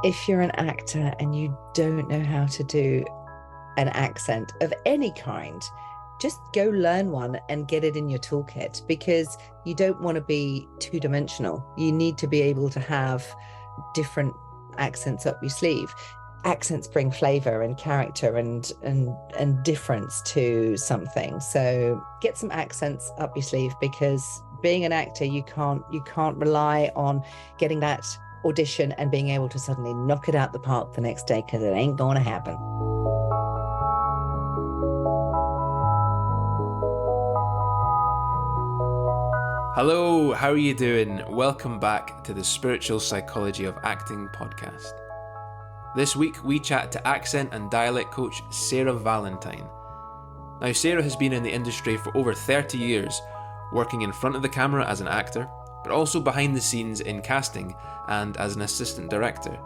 If you're an actor and you don't know how to do an accent of any kind, just go learn one and get it in your toolkit, because you don't want to be two-dimensional. You need to be able to have different accents up your sleeve. Accents bring flavor and character and difference to something. So get some accents up your sleeve, because being an actor, you can't rely on getting that audition and being able to suddenly knock it out the park the next day, because it ain't going to happen. Hello, how are you doing? Welcome back to the Spiritual Psychology of Acting podcast. This week we chat to accent and dialect coach Sarah Valentine. Now, Sarah has been in the industry for over 30 years, working in front of the camera as an actor, but also behind the scenes in casting and as an assistant director.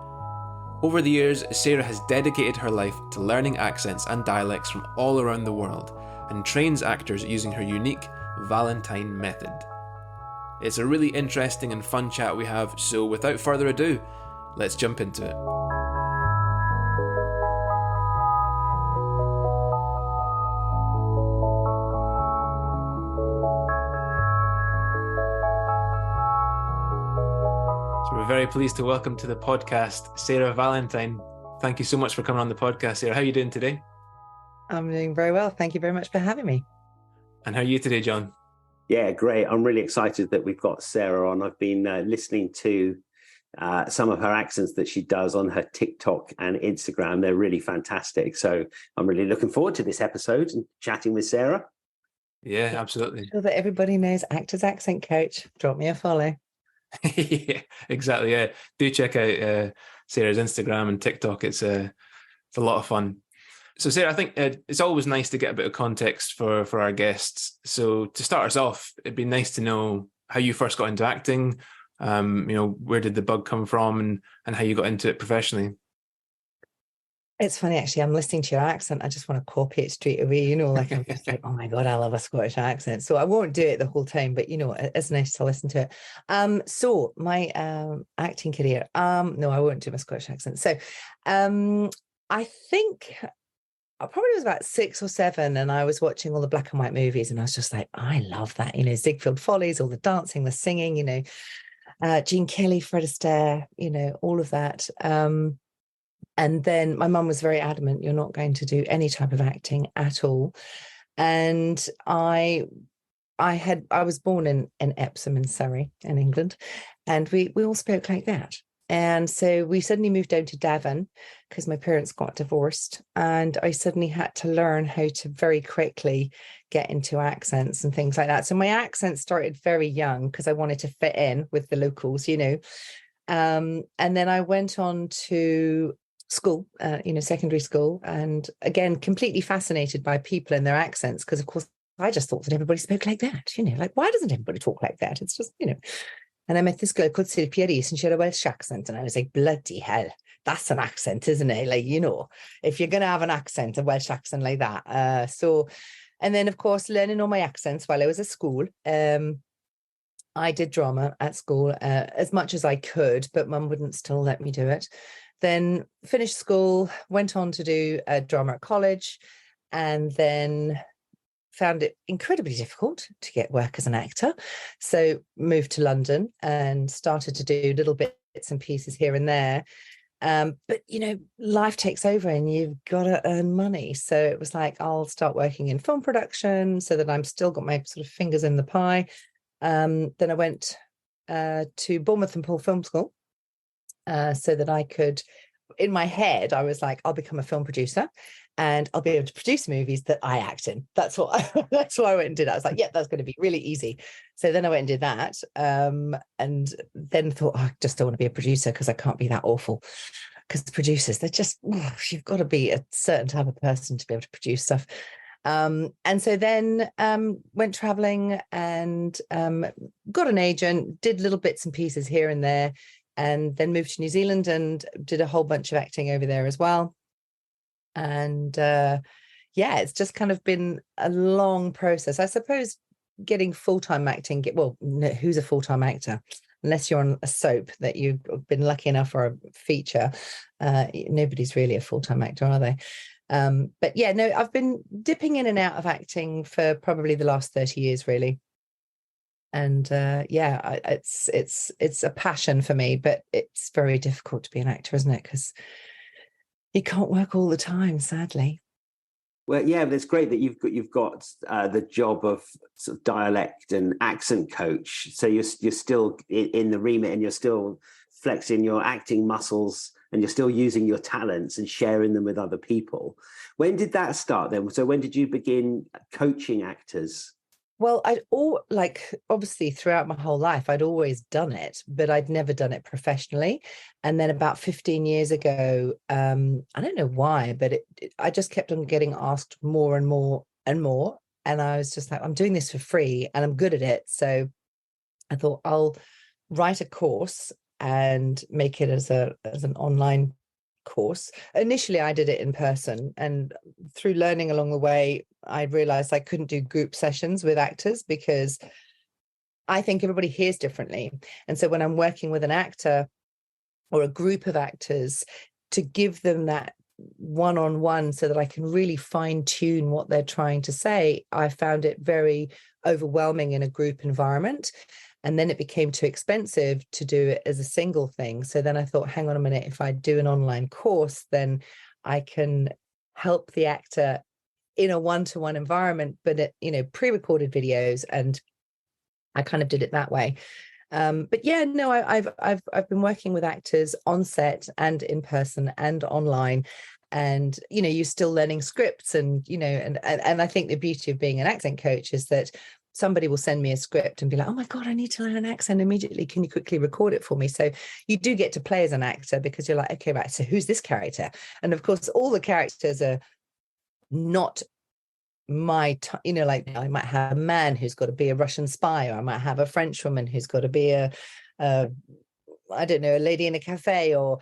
Over the years, Sarah has dedicated her life to learning accents and dialects from all around the world and trains actors using her unique Valentine Method. It's a really interesting and fun chat we have, so without further ado, let's jump into it. So we're very pleased to welcome to the podcast Sarah Valentine. Thank you so much for coming on the podcast, Sarah. How are you doing today? I'm doing very well. Thank you very much for having me. And how are you today, John? Yeah, great. I'm really excited that we've got Sarah on. I've been listening to some of her accents that she does on her TikTok and Instagram. They're really fantastic. So I'm really looking forward to this episode and chatting with Sarah. Yeah, absolutely. So that everybody knows Actors Accent Coach. Drop me a follow. Yeah, exactly. Yeah, do check out Sarah's Instagram and TikTok. It's a lot of fun. So Sarah, I think it's always nice to get a bit of context for our guests. So to start us off, it'd be nice to know how you first got into acting. Where did the bug come from, and how you got into it professionally? It's funny, actually. I'm listening to your accent. I just want to copy it straight away. I'm just like, oh my God, I love a Scottish accent. So I won't do it the whole time, but it's nice to listen to it. So my acting career. No, I won't do my Scottish accent. So I think I probably was about 6 or 7, and I was watching all the black and white movies, and I was just like, I love that, Ziegfeld Follies, all the dancing, the singing, Gene Kelly, Fred Astaire, all of that. And then my mum was very adamant, you're not going to do any type of acting at all. And I was born in Epsom in Surrey in England, and we all spoke like that. And so we suddenly moved down to Devon because my parents got divorced, and I suddenly had to learn how to very quickly get into accents and things like that. So my accent started very young because I wanted to fit in with the locals, and then I went on to school, secondary school, and again, completely fascinated by people and their accents, because of course I just thought that everybody spoke like that, like, why doesn't everybody talk like that? It's just, And I met this girl called Sylvia Rees, and she had a Welsh accent, and I was like, bloody hell, that's an accent, isn't it? Like, if you're going to have an accent, a Welsh accent like that. And then, of course, learning all my accents while I was at school. I did drama at school as much as I could, but Mum wouldn't still let me do it. Then finished school, went on to do drama at college, and then found it incredibly difficult to get work as an actor. So moved to London and started to do little bits and pieces here and there. But, life takes over and you've got to earn money. So it was like, I'll start working in film production so that I'm still got my sort of fingers in the pie. Then I went to Bournemouth and Paul Film School so that I could, in my head, I was like, I'll become a film producer and I'll be able to produce movies that I act in. That's why I went and did that. I was like, yeah, that's going to be really easy. So then I went and did that, and then thought, I just don't want to be a producer because I can't be that awful. Because the producers, they're just, you've got to be a certain type of person to be able to produce stuff. And so then went traveling and got an agent, did little bits and pieces here and there, and then moved to New Zealand and did a whole bunch of acting over there as well. And it's just kind of been a long process. I suppose getting full-time acting, who's a full-time actor? unless you're on a soap that you've been lucky enough for a feature, nobody's really a full-time actor, are they? But yeah, no, I've been dipping in and out of acting for probably the last 30 years, really. And yeah, it's a passion for me, but it's very difficult to be an actor, isn't it? Because you can't work all the time, sadly. Well, yeah, but it's great that you've got the job of sort of dialect and accent coach. So you're still in the remit, and you're still flexing your acting muscles, and you're still using your talents and sharing them with other people. When did that start then? So when did you begin coaching actors? Well, obviously throughout my whole life, I'd always done it, but I'd never done it professionally. And then about 15 years ago, I don't know why, but I just kept on getting asked more and more and more. And I was just like, I'm doing this for free and I'm good at it. So I thought I'll write a course and make it as an online course. Initially, I did it in person, and through learning along the way, I realized I couldn't do group sessions with actors because I think everybody hears differently. And so when I'm working with an actor or a group of actors, to give them that one-on-one so that I can really fine-tune what they're trying to say, I found it very overwhelming in a group environment. And then it became too expensive to do it as a single thing. So then I thought, hang on a minute, if I do an online course, then I can help the actor in a one-to-one environment, but pre-recorded videos. And I kind of did it that way. But yeah, no, I've been working with actors on set and in person and online. And you're still learning scripts, and and I think the beauty of being an accent coach is that somebody will send me a script and be like, oh my God, I need to learn an accent immediately. Can you quickly record it for me? So you do get to play as an actor, because you're like, okay, right, so who's this character? And of course, all the characters are not like I might have a man who's got to be a Russian spy, or I might have a French woman who's got to be a I don't know, a lady in a cafe, or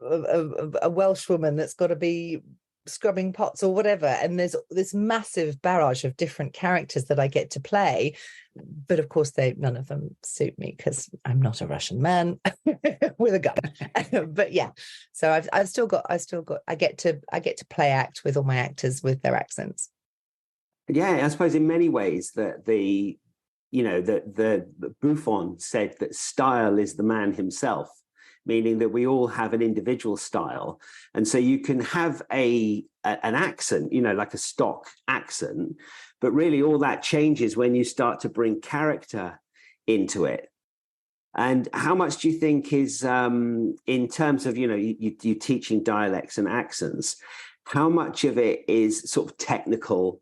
a Welsh woman that's got to be scrubbing pots or whatever. And there's this massive barrage of different characters that I get to play, but of course none of them suit me because I'm not a Russian man with a gun. But yeah, so I get to play act with all my actors with their accents. Yeah, I suppose in many ways that the Buffon said that style is the man himself, meaning that we all have an individual style. And so you can have an accent, like a stock accent, but really all that changes when you start to bring character into it. And how much do you think is, in terms of, you teaching dialects and accents, how much of it is sort of technical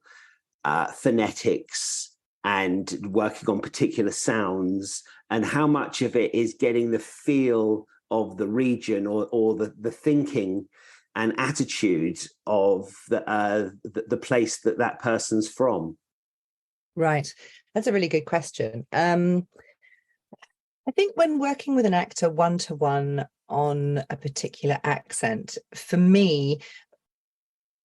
phonetics and working on particular sounds, and how much of it is getting the feel of the region or the thinking and attitude of the place that person's from? Right. That's a really good question. I think when working with an actor one-to-one on a particular accent, for me,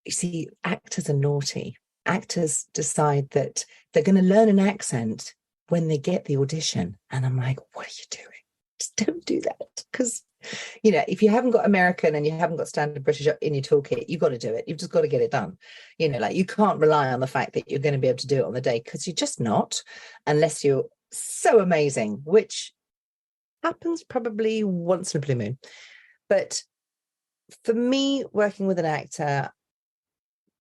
you see, actors are naughty. Actors decide that they're going to learn an accent when they get the audition. And I'm like, what are you doing? Just don't do that. Because, if you haven't got American and you haven't got standard British in your toolkit, you've got to do it. You've just got to get it done. You can't rely on the fact that you're going to be able to do it on the day, because you're just not, unless you're so amazing, which happens probably once in a blue moon. But for me, working with an actor,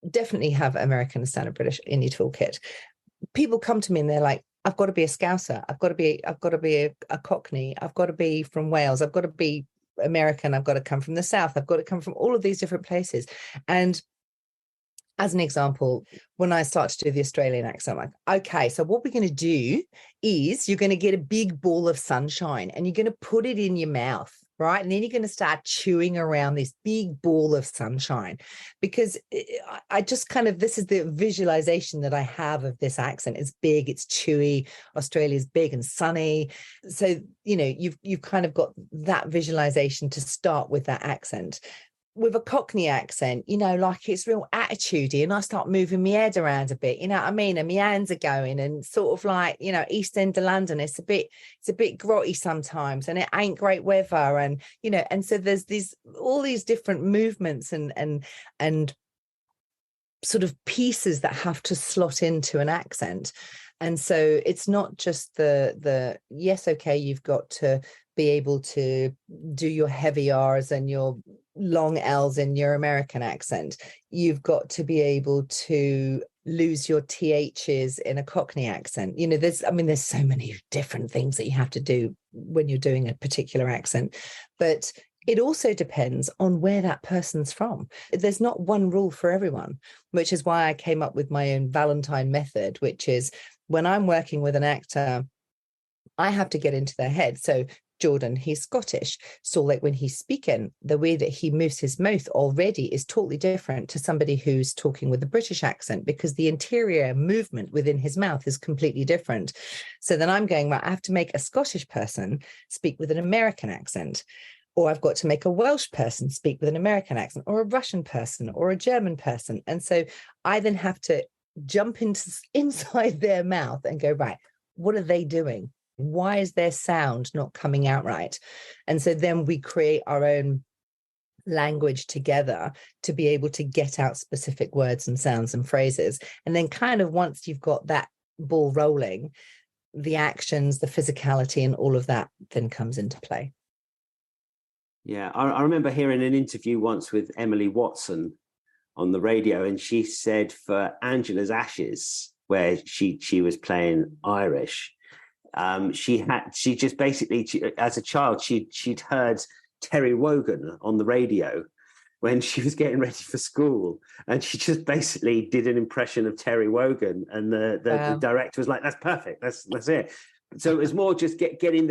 definitely have American and standard British in your toolkit. People come to me and they're like, I've got to be a Scouser. I've got to be a Cockney. I've got to be from Wales. I've got to be American. I've got to come from the South. I've got to come from all of these different places. And as an example, when I start to do the Australian accent, I'm like, okay, so what we're going to do is you're going to get a big ball of sunshine and you're going to put it in your mouth, right? And then you're going to start chewing around this big ball of sunshine, because I just this is the visualization that I have of this accent. It's big, it's chewy. Australia's big and sunny. So, you've kind of got that visualization to start with that accent. with a Cockney accent, you know, like it's real attitudey, and I start moving my head around a bit, you know what I mean? And my hands are going, and sort of like, you know, East End of London, it's a bit grotty sometimes, and it ain't great weather, and you know, and so there's all these different movements and sort of pieces that have to slot into an accent. And so it's not just the yes, okay, you've got to be able to do your heavy R's and your long L's in your American accent. You've got to be able to lose your THs in a Cockney accent. You know, there's so many different things that you have to do when you're doing a particular accent, but it also depends on where that person's from. There's not one rule for everyone, which is why I came up with my own Valentine method, which is when I'm working with an actor, I have to get into their head. So Jordan, he's Scottish. So like when he's speaking, the way that he moves his mouth already is totally different to somebody who's talking with a British accent, because the interior movement within his mouth is completely different. So then I'm going, right, I have to make a Scottish person speak with an American accent, or I've got to make a Welsh person speak with an American accent, or a Russian person, or a German person. And so I then have to jump inside their mouth and go, right, what are they doing? Why is their sound not coming out right? And so then we create our own language together to be able to get out specific words and sounds and phrases. And then kind of once you've got that ball rolling, the actions, the physicality, and all of that then comes into play. Yeah, I remember hearing an interview once with Emily Watson on the radio, and she said for Angela's Ashes, where she was playing Irish, she just basically, as a child, she'd heard Terry Wogan on the radio when she was getting ready for school, and she just basically did an impression of Terry Wogan, and the director was like, "That's perfect, that's it." So it was more just getting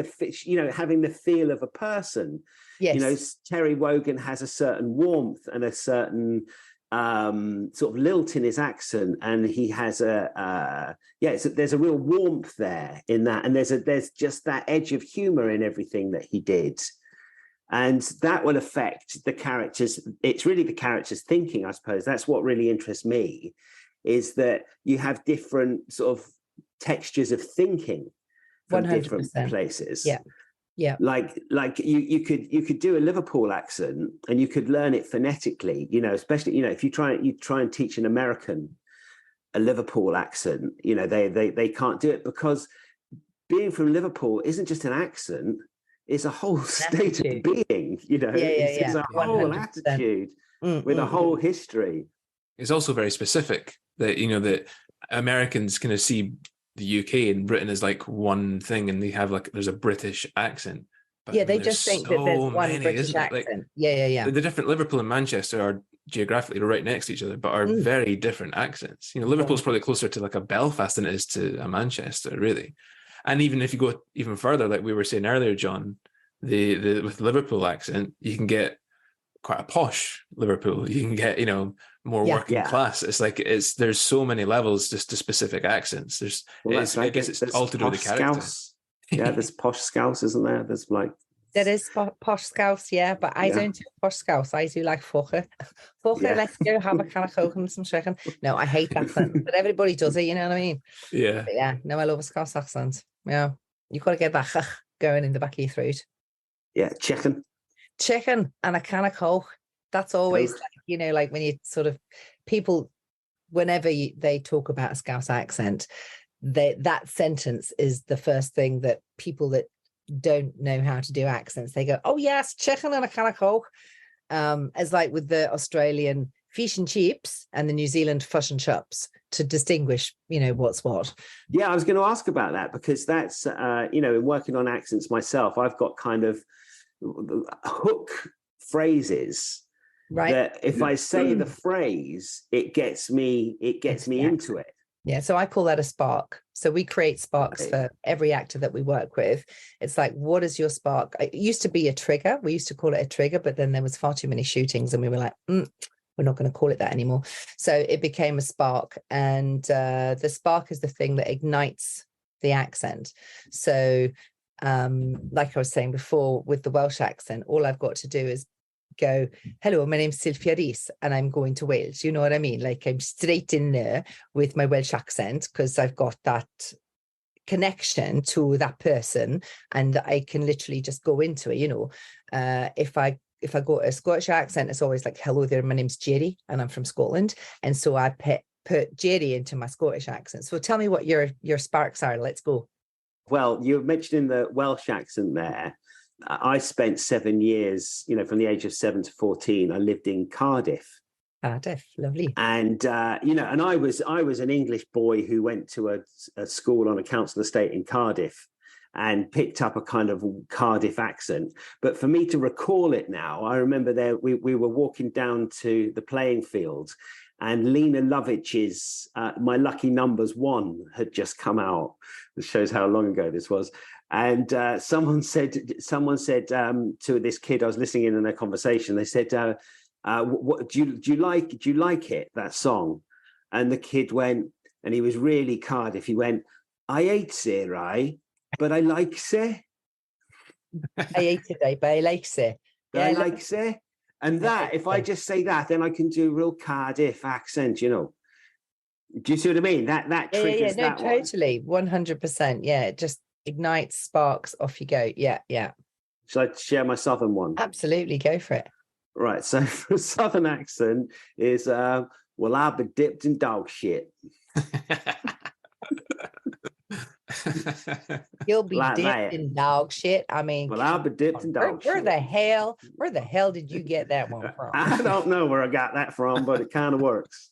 having the feel of a person. Yes. You know, Terry Wogan has a certain warmth and a certain sort of lilt in his accent, and he has there's a real warmth there in that, and there's just that edge of humor in everything that he did, and that will affect the characters. It's really the characters thinking, I suppose. That's what really interests me, is that you have different sort of textures of thinking from 100%. Different places. Yeah. Like you could do a Liverpool accent and you could learn it phonetically, you know, especially, you know, if you try and teach an American a Liverpool accent, you know, they can't do it, because being from Liverpool isn't just an accent, it's a whole state of being, you know. It's a whole 100%. Attitude with a whole history. It's also very specific that, you know, that Americans kind of see the UK and Britain is like one thing, and they have like, there's a British accent. But they just think that there's one British accent. Like, yeah. The different Liverpool and Manchester are geographically right next to each other, but are very different accents. You know, Liverpool's probably closer to like a Belfast than it is to a Manchester, really. And even if you go even further, like we were saying earlier, John, the with Liverpool accent, you can get quite a posh Liverpool. You can get, you know, more working class. It's like there's so many levels just to specific accents. I guess it's all to do with the characters. Yeah, there's posh Scouse, isn't there? There's like there is posh Scouse, yeah, but I don't do posh Scouse. I do like Foche. Let's go have a can of Coke and some chicken. No, I hate that accent, but everybody does it, you know what I mean? Yeah. But yeah, no, I love a Scouse accent. Yeah, you've got to get that going in the back of your throat. Yeah, chicken and a can of Coke. That's always like, you know, like when you sort of people, whenever they talk about a Scouse accent, that sentence is the first thing that people that don't know how to do accents, they go, oh yes, chicken and a can of Coke. As like with the Australian fish and chips and the New Zealand fish and chips, to distinguish, you know, what's what. Yeah, I was going to ask about that, because that's, you know, in working on accents myself, I've got kind of hook phrases, right, that if I say the phrase, it gets me into it. Yeah, so I call that a spark. So we create sparks for every actor that we work with. It's like, what is your spark? It used to be a trigger. We used to call it a trigger, but then there was far too many shootings, and we were like, we're not going to call it that anymore. So it became a spark, and the spark is the thing that ignites the accent. So like I was saying before, with the Welsh accent, all I've got to do is go, hello, my name's Sylvia Rees and I'm going to Wales. You know what I mean? Like I'm straight in there with my Welsh accent because I've got that connection to that person and I can literally just go into it, you know. If I go to a Scottish accent, it's always like, hello there, my name's Jerry and I'm from Scotland. And so I put Jerry into my Scottish accent. So tell me what your sparks are. Let's go. Well, you were mentioning the Welsh accent there. I spent 7 years, you know, from the age of 7 to 14, I lived in Cardiff. Cardiff, lovely. And, you know, and I was an English boy who went to a school on a council estate in Cardiff and picked up a kind of Cardiff accent. But for me to recall it now, I remember we were walking down to the playing field and Lena Lovich's My Lucky Numbers 1 had just come out. This shows how long ago this was. And someone said to this kid, I was listening in on their conversation, they said, what do you like it, that song? And the kid went, and he was really Cardiff, he went, I hate it, right? But I like it. I hate it, but I like it. Yeah, I like it. And that, if I just say that, then I can do real Cardiff accent, you know. Do you see what I mean? That triggers that one. Totally, 100%. Yeah, it just ignites, sparks, off you go. Yeah. Shall I share my southern one? Absolutely, go for it. Right, so for southern accent is, well, I've been dipped in dog shit. You'll be like dipped that. in dog shit. I mean, well, I've been dipped in dog shit. Where the hell did you get that one from? I don't know where I got that from, but it kind of works.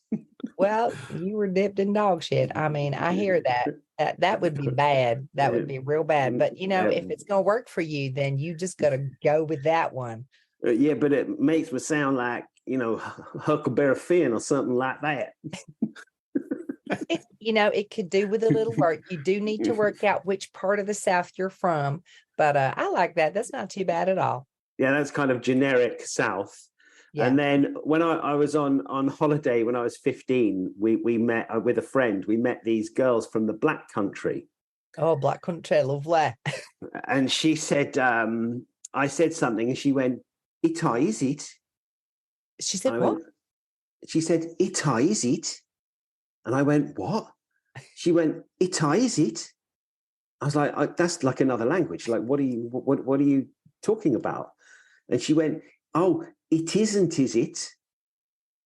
Well, you were dipped in dog shit. I mean, I hear that. That would be bad. That would be real bad. But, you know, if it's going to work for you, then you just got to go with that one. Yeah, but it makes me sound like, you know, Huckleberry Finn or something like that. You know, it could do with a little work. You do need to work out which part of the South you're from. But I like that. That's not too bad at all. Yeah, that's kind of generic South. Yeah. And then when I was on holiday when I was 15, we met with a friend. We met these girls from the Black Country. Oh, Black Country, lovely. And she said, I said something and she went, "Ita, is it?" She said, what? She said, "Ita, is it?" And I went, "What?" She went, "Ita, is it?" I was like, that's like another language. Like, what are you talking about? And she went, "Oh, it isn't, is it?"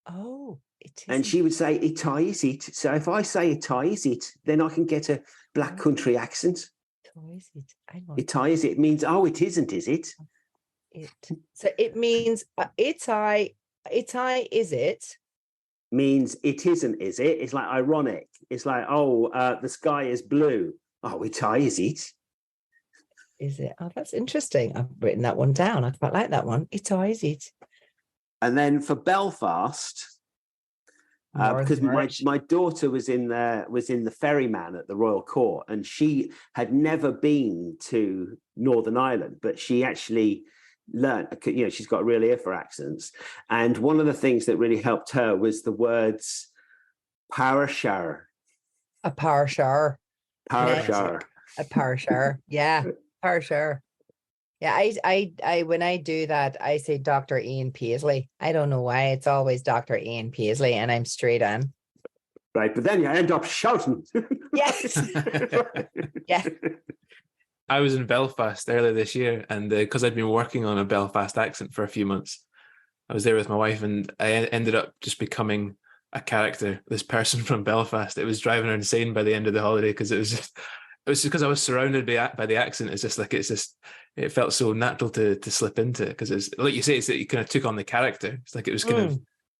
Oh, it is. And she would say, "Ita, is it?" So if I say "Ita, is it?" then I can get a Black Country accent. Ita, is it? Ita, is it? Means, oh, it isn't, is it? So it means Ita, is it? Means it isn't, is it? It's like ironic. It's like, oh, the sky is blue. Oh, Ita, is it? Is it? Oh, that's interesting. I've written that one down. I quite like that one. Ita, is it? And then for Belfast, because my daughter was in the ferryman at the Royal Court, and she had never been to Northern Ireland, but she actually learned, you know, she's got a real ear for accents. And one of the things that really helped her was the words parashar. A parashar. Parashar. A parashar. Yeah. Parashar. Yeah, I when I do that, I say Dr. Ian Paisley. I don't know why. It's always Dr. Ian Paisley, and I'm straight on. Right, but then you end up shouting. Yes. Yeah. I was in Belfast earlier this year, and because I'd been working on a Belfast accent for a few months, I was there with my wife, and I ended up just becoming a character, this person from Belfast. It was driving her insane by the end of the holiday because it was just because I was surrounded by the accent. It's just like it felt so natural to slip into it because it's like you say, it's that you kind of took on the character. It's like it was kind of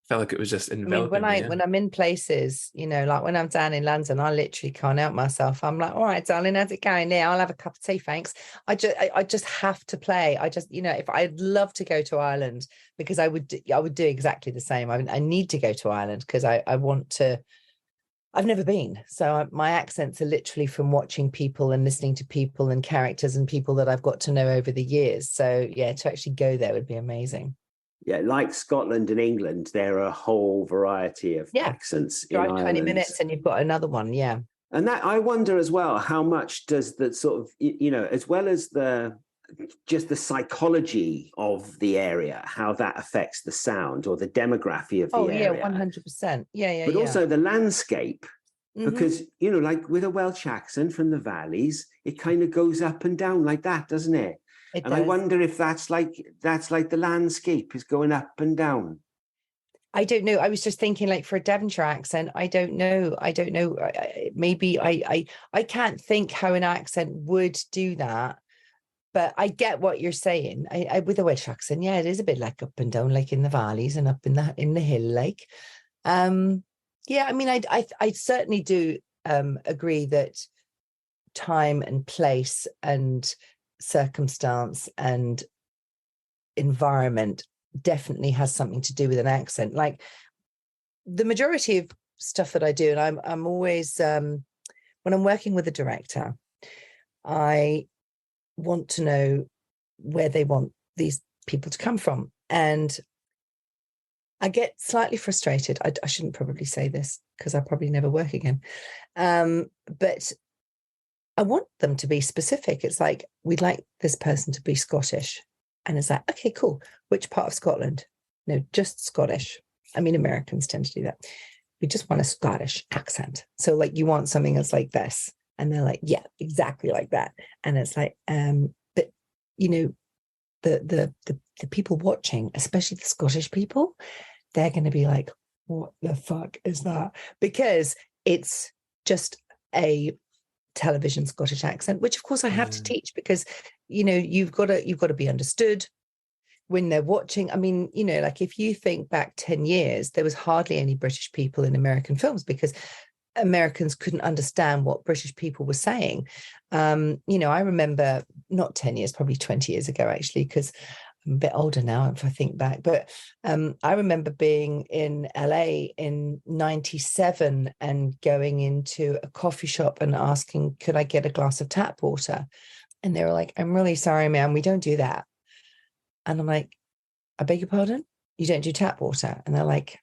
felt like it was just enveloping. I mean, when I'm in places, you know, like when I'm down in London, I literally can't help myself. I'm like, all right, darling, how's it going there? I'll have a cup of tea, thanks. I just have to play. I just, you know, if I'd love to go to Ireland, because I would do exactly the same. I need to go to Ireland because I want to. I've never been. So my accents are literally from watching people and listening to people and characters and people that I've got to know over the years. So yeah, to actually go there would be amazing. Yeah, like Scotland and England, there are a whole variety of accents. Drive 20 minutes and you've got another one. Yeah. And that I wonder as well, how much does that sort of, you know, as well as the just the psychology of the area, how that affects the sound or the demography of the area. 100%. Yeah. But also the landscape, Mm-hmm. because, you know, like with a Welsh accent from the valleys, it kind of goes up and down like that, doesn't it? It and does. I wonder if that's like the landscape is going up and down. I don't know. I was just thinking, like, for a Devonshire accent, I don't know. Maybe I can't think how an accent would do that. But I get what you're saying. I with a Welsh accent, yeah, it is a bit like up and down, like in the valleys and up in the hill, like. Yeah, I mean, I certainly do agree that time and place and circumstance and environment definitely has something to do with an accent. Like, the majority of stuff that I do, and I'm always when I'm working with a director, I want to know where they want these people to come from. And I get slightly frustrated. I shouldn't probably say this because I'll probably never work again. But I want them to be specific. It's like, we'd like this person to be Scottish. And it's like, okay, cool. Which part of Scotland? No, just Scottish. I mean, Americans tend to do that. We just want a Scottish accent. So, like, you want something that's like this. And they're like, yeah, exactly like that. And it's like, but, you know, the people watching, especially the Scottish people, they're going to be like, what the fuck is that? Because it's just a television Scottish accent, which of course I have to teach, because, you know, you've got to be understood when they're watching. I mean, you know, like, if you think back 10 years, there was hardly any British people in American films because Americans couldn't understand what British people were saying. You know, I remember, not 10 years, probably 20 years ago, actually, because I'm a bit older now if I think back. But I remember being in LA in 97 and going into a coffee shop and asking, could I get a glass of tap water? And they were like, I'm really sorry, ma'am, we don't do that. And I'm like, I beg your pardon? You don't do tap water? And they're like,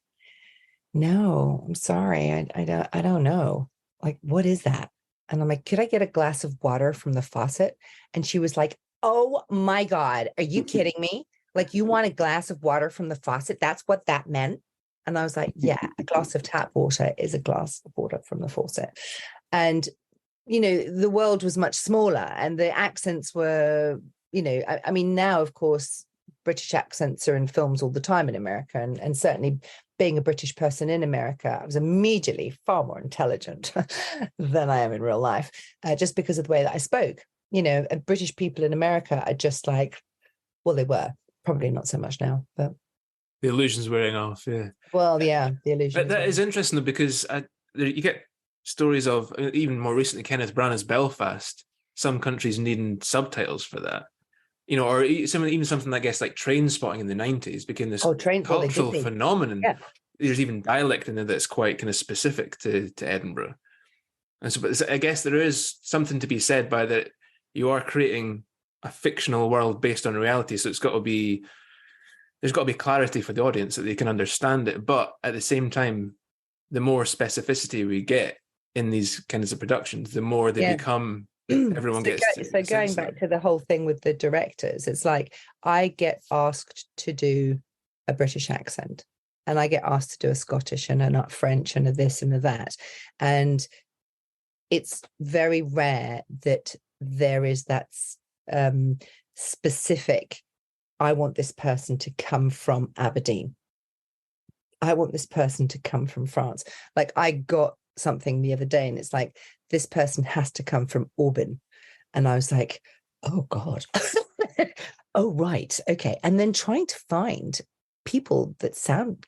no, I'm sorry. I don't know. Like, what is that? And I'm like, could I get a glass of water from the faucet? And she was like, oh my God, are you kidding me? Like, you want a glass of water from the faucet? That's what that meant. And I was like, yeah, a glass of tap water is a glass of water from the faucet. And, you know, the world was much smaller and the accents were, you know, I mean, now, of course, British accents are in films all the time in America. And certainly being a British person in America, I was immediately far more intelligent than I am in real life, just because of the way that I spoke. You know, British people in America are just like, well, they were, probably not so much now, but the illusion's wearing off. Yeah. Well, yeah, the illusion. But that is interesting, though, because you get stories of, even more recently, Kenneth Branagh's Belfast, some countries needing subtitles for that. You know, or even something, I guess, like Train Spotting in the 90s became this cultural phenomenon. Yeah. There's even dialect in there that's quite kind of specific to Edinburgh. And so, but I guess there is something to be said by that you are creating a fictional world based on reality. So there's got to be clarity for the audience, that they can understand it. But at the same time, the more specificity we get in these kinds of productions, the more they become... everyone gets so going back to the whole thing with the directors, it's like, I get asked to do a British accent and I get asked to do a Scottish and a French and a this and a that, and it's very rare that there is that specific, I want this person to come from Aberdeen, I want this person to come from France. Like, I got something the other day and it's like, this person has to come from Auburn. And I was like, oh God. Oh, right. Okay. And then trying to find people that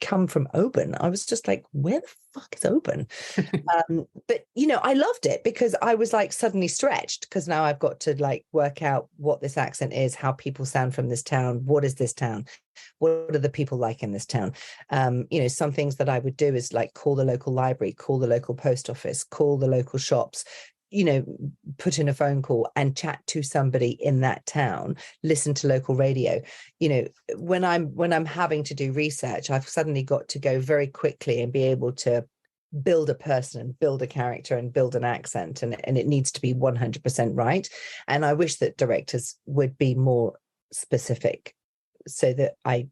come from Auburn, I was just like, where the fuck is Auburn? But, you know, I loved it because I was like suddenly stretched, because now I've got to like work out what this accent is, how people sound from this town. What is this town? What are the people like in this town? You know, some things that I would do is like call the local library, call the local post office, call the local shops, you know, put in a phone call and chat to somebody in that town, listen to local radio. You know, when I'm having to do research, I've suddenly got to go very quickly and be able to build a person and build a character and build an accent, and it needs to be 100% right. And I wish that directors would be more specific so that I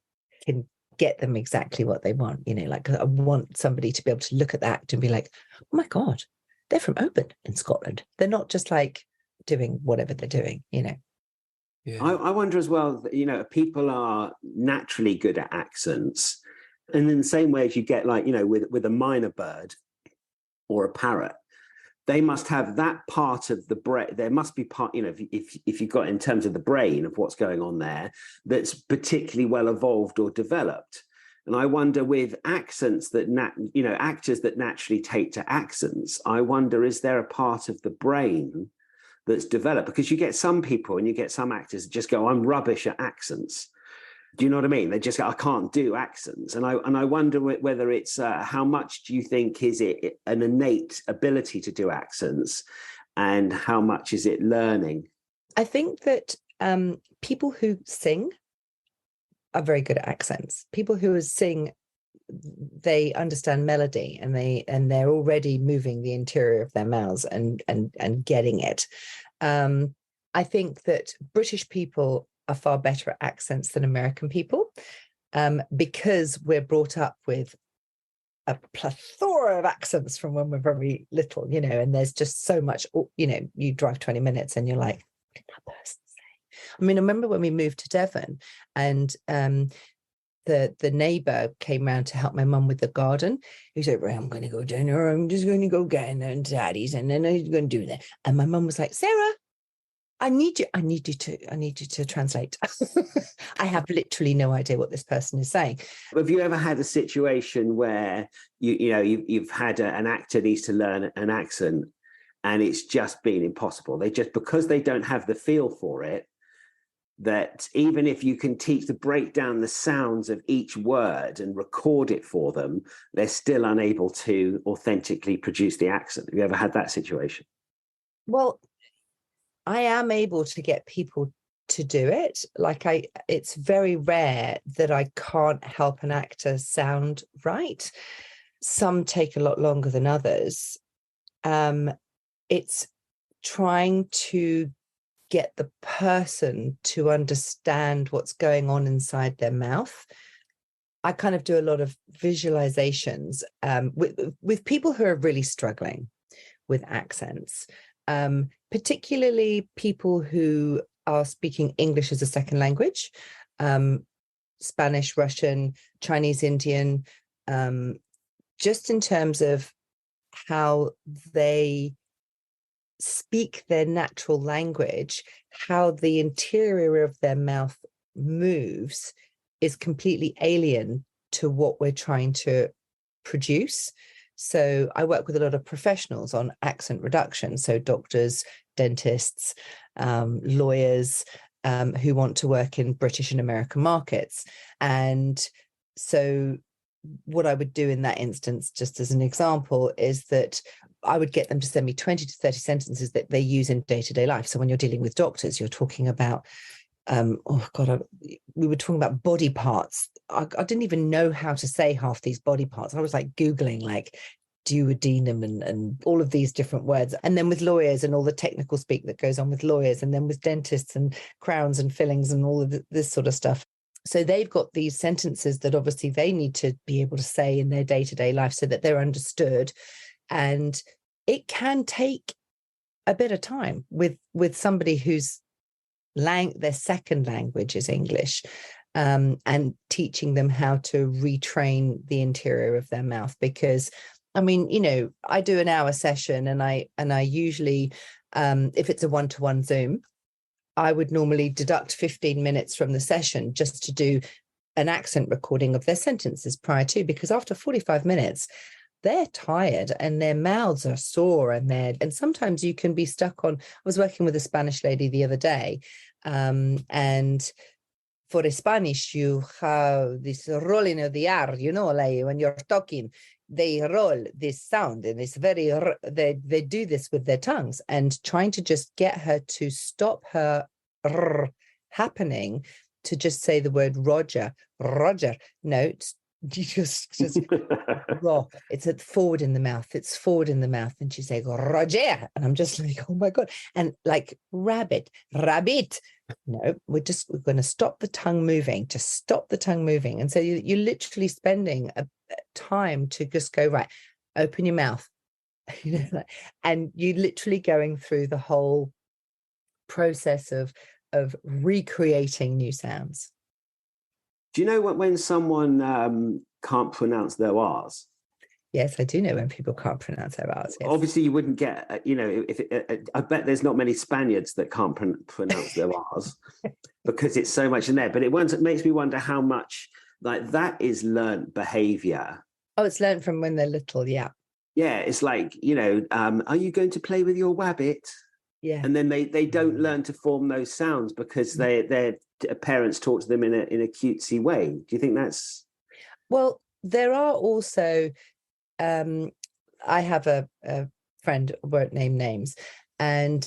can get them exactly what they want. Like I want somebody to be able to look at that and be like, oh my God, they're from Oban in Scotland. They're not just like doing whatever they're doing. Yeah. I wonder as well, people are naturally good at accents. And in the same way as you get like, with a minor bird or a parrot, they must have that part of the brain. There must be part, if you've got in terms of the brain of what's going on there, that's particularly well evolved or developed. And I wonder with accents that, actors that naturally take to accents, I wonder, is there a part of the brain that's developed? Because you get some people and you get some actors that just go, I'm rubbish at accents. Do you know what I mean? They just go, I can't do accents. And I wonder whether it's how much do you think is it an innate ability to do accents, and how much is it learning? I think that people who sing are very good at accents. People who sing, they understand melody, and they're already moving the interior of their mouths and getting it. I think that British people are far better at accents than American people, because we're brought up with a plethora of accents from when we're very little, and there's just so much, you drive 20 minutes and you're like, what did that person say? I mean, I remember when we moved to Devon, and the neighbour came round to help my mum with the garden. He said, right, I'm going to go down there, I'm just going to go get in daddy's, and then I'm going to do that. And my mum was like, Sarah, I need you to translate. I have literally no idea what this person is saying. Have you ever had a situation where you've had an actor needs to learn an accent and it's just been impossible? Because they don't have the feel for it, that even if you can break down the sounds of each word and record it for them, they're still unable to authentically produce the accent. Have you ever had that situation? Well, I am able to get people to do it. It's very rare that I can't help an actor sound right. Some take a lot longer than others. It's trying to get the person to understand what's going on inside their mouth. I kind of do a lot of visualizations with people who are really struggling with accents. Particularly people who are speaking English as a second language, Spanish, Russian, Chinese, Indian, just in terms of how they speak their natural language, how the interior of their mouth moves is completely alien to what we're trying to produce. So I work with a lot of professionals on accent reduction. So doctors, dentists, lawyers who want to work in British and American markets. And so what I would do in that instance, just as an example, is that I would get them to send me 20 to 30 sentences that they use in day-to-day life. So when you're dealing with doctors, you're talking about, we were talking about body parts. I didn't even know how to say half these body parts. I was like Googling like duodenum and all of these different words. And then with lawyers and all the technical speak that goes on with lawyers, and then with dentists and crowns and fillings and all of this sort of stuff. So they've got these sentences that obviously they need to be able to say in their day-to-day life so that they're understood. And it can take a bit of time with somebody whose their second language is English, and teaching them how to retrain the interior of their mouth. Because, I mean, I do an hour session, and I usually, if it's a one-to-one Zoom, I would normally deduct 15 minutes from the session just to do an accent recording of their sentences prior to, because after 45 minutes, they're tired and their mouths are sore, and sometimes you can be stuck on. I was working with a Spanish lady the other day, and for Spanish, you have this rolling of the R, like when you're talking, they roll this sound, and it's very, they do this with their tongues, and trying to just get her to stop her happening to just say the word Roger. No, You just raw. It's forward in the mouth. It's forward in the mouth. And she's like, Roger. And I'm just like, oh my God. And like rabbit. No, we're going to stop the tongue moving, to stop the tongue moving. And so you're literally spending a time to just go, right, open your mouth. And you're literally going through the whole process of recreating new sounds. Do you know when someone can't pronounce their R's? Yes, I do know when people can't pronounce their R's. Yes. Obviously, you wouldn't get, I bet there's not many Spaniards that can't pronounce their R's because it's so much in there. But it makes me wonder how much like that is learnt behavior. Oh, it's learned from when they're little. Yeah. Yeah. It's like, are you going to play with your wabbit? Yeah. And then they don't learn to form those sounds because their parents talk to them in a cutesy way. Do you think that's? Well, there are also, I have a friend, won't name names, and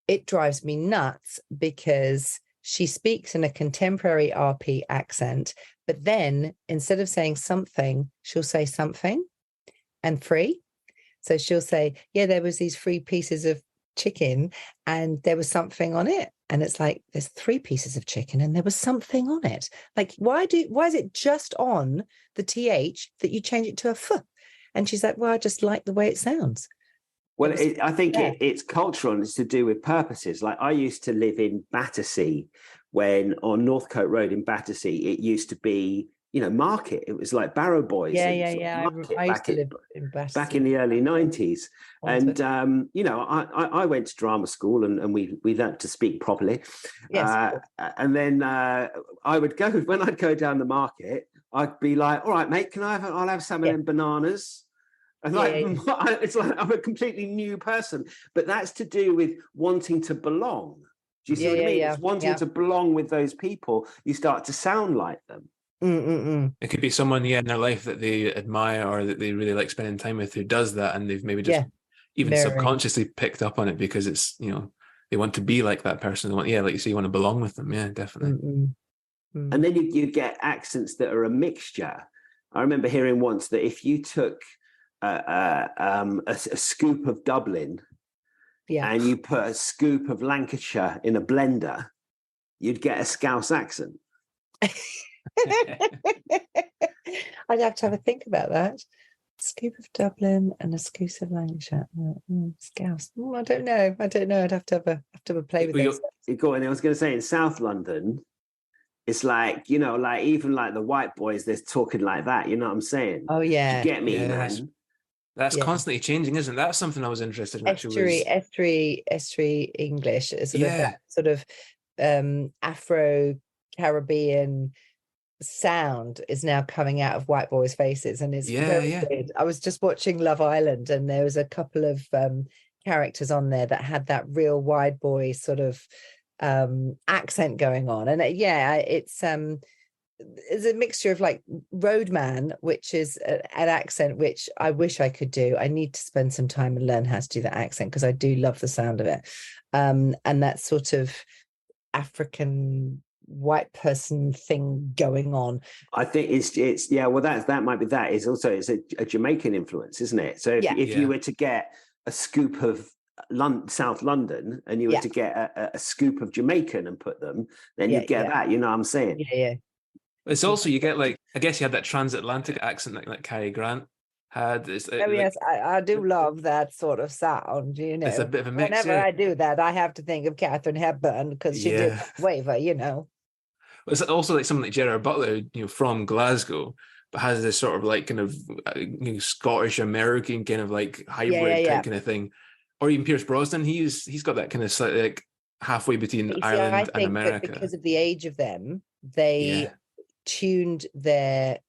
it drives me nuts because she speaks in a contemporary RP accent, but then instead of saying something, she'll say something and free. So she'll say, yeah, there was these 3 pieces of chicken and there was something on it. And it's like, there's 3 pieces of chicken and there was something on it. Like, why is it just on the TH that you change it to a F? And she's like, well, I just like the way it sounds. Well, I think it's cultural and it's to do with purposes. Like I used to live in Battersea when on Northcote Road in Battersea, it used to be, market. It was like Barrow Boys. Yeah. I used to live in Battersea. Back in the early 90s. And, I went to drama school and we learned to speak properly. Yes. And then I would go, when I'd go down the market, I'd be like, all right, mate, I'll have some of them bananas. And it's like I'm a completely new person. But that's to do with wanting to belong. Do you see what I mean? It's wanting to belong with those people. You start to sound like them. It could be someone in their life that they admire or that they really like spending time with who does that, and they've maybe just even subconsciously picked up on it because it's they want to be like that person. They want, like you say, you want to belong with them. Yeah, definitely. And then you get accents that are a mixture. I remember hearing once that if you took a scoop of Dublin and you put a scoop of Lancashire in a blender, you'd get a Scouse accent. I'd have to have a think about that. Scoop of Dublin and a scoop of Lancashire. Scouse. I don't know. I'd have to have a play with it. And I was going to say in South London, it's like, like even like the white boys, they're talking like that. You know what I'm saying? Oh yeah. Do you get me, man? That's constantly changing, isn't it? That's something I was interested in. Estuary English, sort of Afro-Caribbean sound is now coming out of white boys' faces, and it's very weird. I was just watching Love Island, and there was a couple of characters on there that had that real wide boy sort of accent going on, and it's a mixture of like Roadman, which is an accent which I wish I could do. I need to spend some time and learn how to do that accent because I do love the sound of it, and that sort of African white person thing going on. I think it's that might be that. It's also it's a Jamaican influence, isn't it? So if you were to get a scoop of South London and you were to get a scoop of Jamaican and put them, then you get that. You know what I'm saying? Yeah. It's also you get like, I guess you had that transatlantic accent like Cary Grant had. Yes, I do love that sort of sound. It's a bit of a mix. Whenever I do that, I have to think of Katharine Hepburn because she did waver. It's also like something like Gerard Butler, from Glasgow, but has this sort of like kind of Scottish American kind of like hybrid type kind of thing. Or even Pierce Brosnan, he's got that kind of slightly like halfway between Ireland and America. Because of the age of them, they tuned their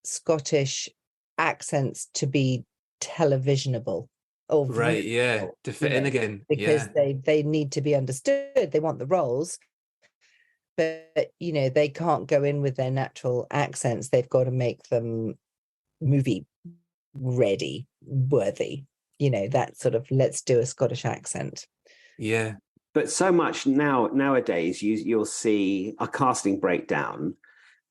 Scottish accents to be televisionable. To fit in again. Because they need to be understood. They want the roles. But, they can't go in with their natural accents. They've got to make them movie ready, worthy. That sort of let's do a Scottish accent. Yeah. But so much nowadays, you'll see a casting breakdown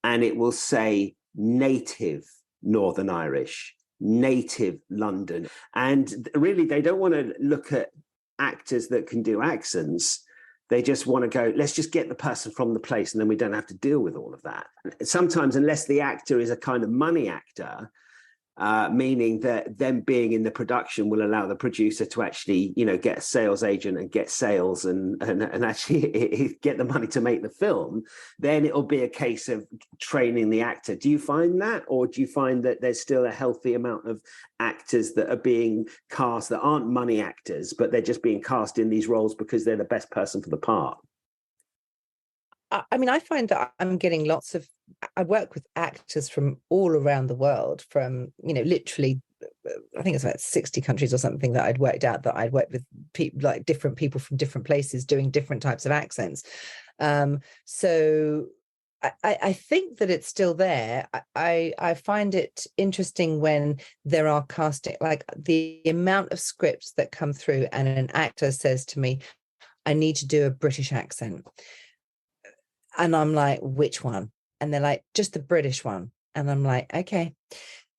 and it will say native Northern Irish, native London. And really, they don't want to look at actors that can do accents. They just want to go, let's just get the person from the place, and then we don't have to deal with all of that. Sometimes, unless the actor is a kind of money actor, meaning that them being in the production will allow the producer to actually, get a sales agent and get sales and actually get the money to make the film, then it'll be a case of training the actor. Do you find that? Or do you find that there's still a healthy amount of actors that are being cast that aren't money actors, but they're just being cast in these roles because they're the best person for the part? I mean, I find that I'm getting I work with actors from all around the world, from, literally, I think it's about 60 countries or something that I'd worked with people, like different people from different places doing different types of accents. So I think that it's still there. I find it interesting when there are casting, like the amount of scripts that come through and an actor says to me, I need to do a British accent. And I'm like, which one? And they're like, just the British one. And I'm like, okay.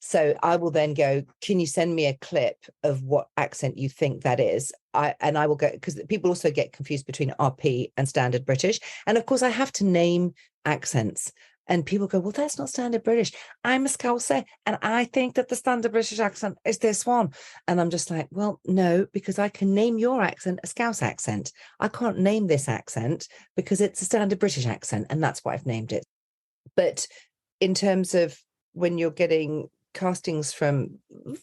So I will then go, can you send me a clip of what accent you think that is? I will go, because people also get confused between RP and standard British. And of course, I have to name accents. And people go, well, that's not standard British. I'm a Scouser, and I think that the standard British accent is this one. And I'm just like, well, no, because I can name your accent a Scouse accent. I can't name this accent because it's a standard British accent, and that's why I've named it. But in terms of when you're getting castings from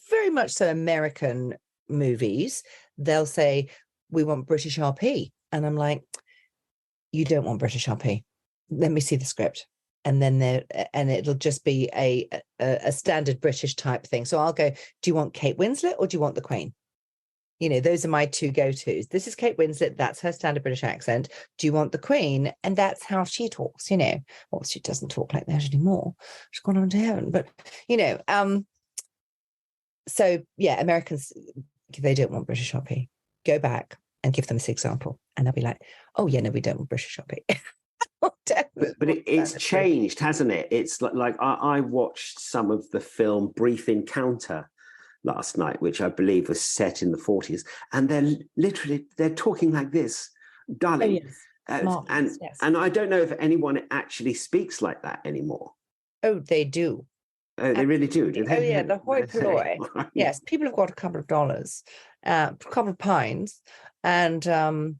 very much so American movies, they'll say, we want British RP. And I'm like, you don't want British RP. Let me see the script. And then it'll just be a standard British type thing. So I'll go, do you want Kate Winslet or do you want the Queen? Those are my two go-tos. This is Kate Winslet. That's her standard British accent. Do you want the Queen? And that's how she talks, Well, she doesn't talk like that anymore. She's gone on to heaven. But, so yeah, Americans, they don't want British RP. Go back and give them this example. And they'll be like, oh yeah, no, we don't want British RP. But it's changed, hasn't it? It's like I watched some of the film Brief Encounter last night, which I believe was set in the 40s, and they're talking like this, darling. Oh, yes. And I don't know if anyone actually speaks like that anymore. Oh, they do. Oh, they really do. Do they? Oh, yeah, the hoi polloi. Yes, people have got a couple of dollars, a couple of pints, and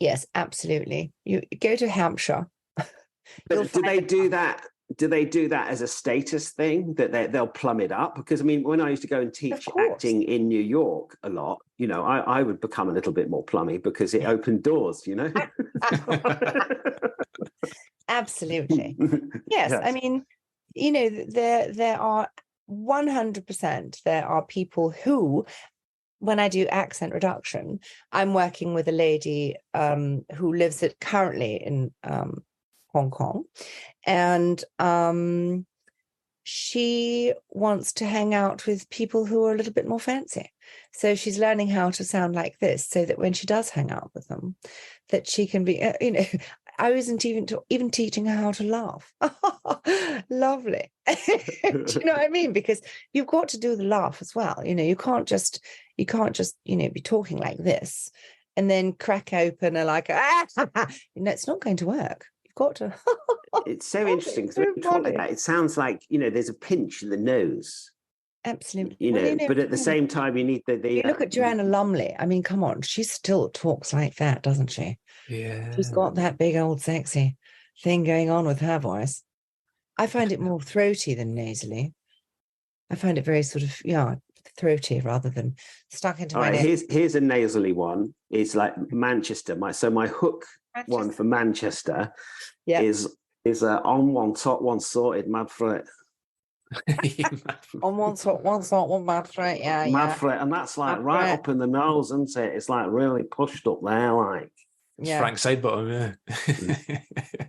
yes, absolutely. You go to Hampshire. But do they do that? Do they do that as a status thing, that they'll plumb it up? Because I mean, when I used to go and teach acting in New York a lot, I would become a little bit more plummy because it opened doors, Absolutely. Yes. I mean, there are 100%, there are people who, when I do accent reduction, I'm working with a lady who lives currently in Hong Kong, and she wants to hang out with people who are a little bit more fancy. So she's learning how to sound like this, so that when she does hang out with them, that she can be, I wasn't even teaching her how to laugh. Lovely. Do you know what I mean? Because you've got to do the laugh as well. You can't just be talking like this and then crack open and like, it's not going to work. You've got to. It's so interesting because when you talk like that, it sounds like, there's a pinch in the nose. Absolutely. But at the same time, you need the you look at Joanna Lumley. I mean, come on, she still talks like that, doesn't she? Yeah. She's got that big old sexy thing going on with her voice. I find it more throaty than nasally. I find it very sort of, throaty rather than stuck into my nose. Here's a nasally one. It's like Manchester. My hook one for Manchester is on one top, one sorted, mad for it. On one sort, one mad for it, mad for it, and that's like mad right up in the nose, isn't it? It's like really pushed up there, like. Yeah. Frank Sidebottom, yeah.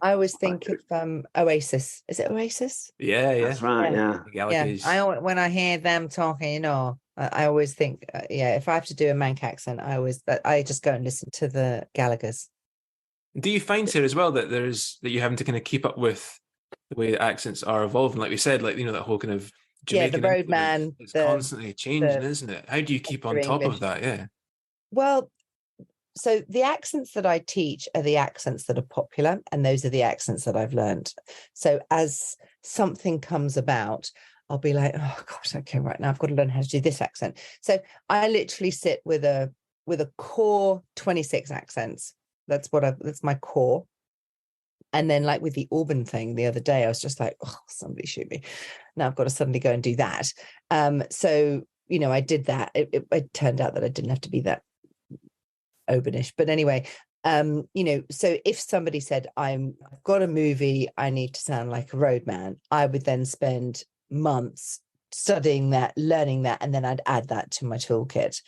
I always think of Oasis. Is it Oasis? Yeah. That's right, yeah. When I hear them talking, I always think, if I have to do a Manc accent, I just go and listen to the Gallaghers. Do you find, Sarah, as well, that you're having to kind of keep up with the way accents are evolving. Like we said, like, that whole kind of Jamaican the influence roadman, is constantly changing, the isn't it? How do you keep on top English. of that? Yeah. Well, so the accents that I teach are the accents that are popular, and those are the accents that I've learned. So as something comes about, I'll be like, oh gosh, okay, right now I've got to learn how to do this accent. So I literally sit with a core 26 accents. That's my core. And then, like with the Auburn thing the other day, I was just like, oh, somebody shoot me. Now I've got to suddenly go and do that. So, I did that. It turned out that I didn't have to be that Auburnish. But anyway, so if somebody said, I've got a movie, I need to sound like a roadman, I would then spend months studying that, learning that, and then I'd add that to my toolkit.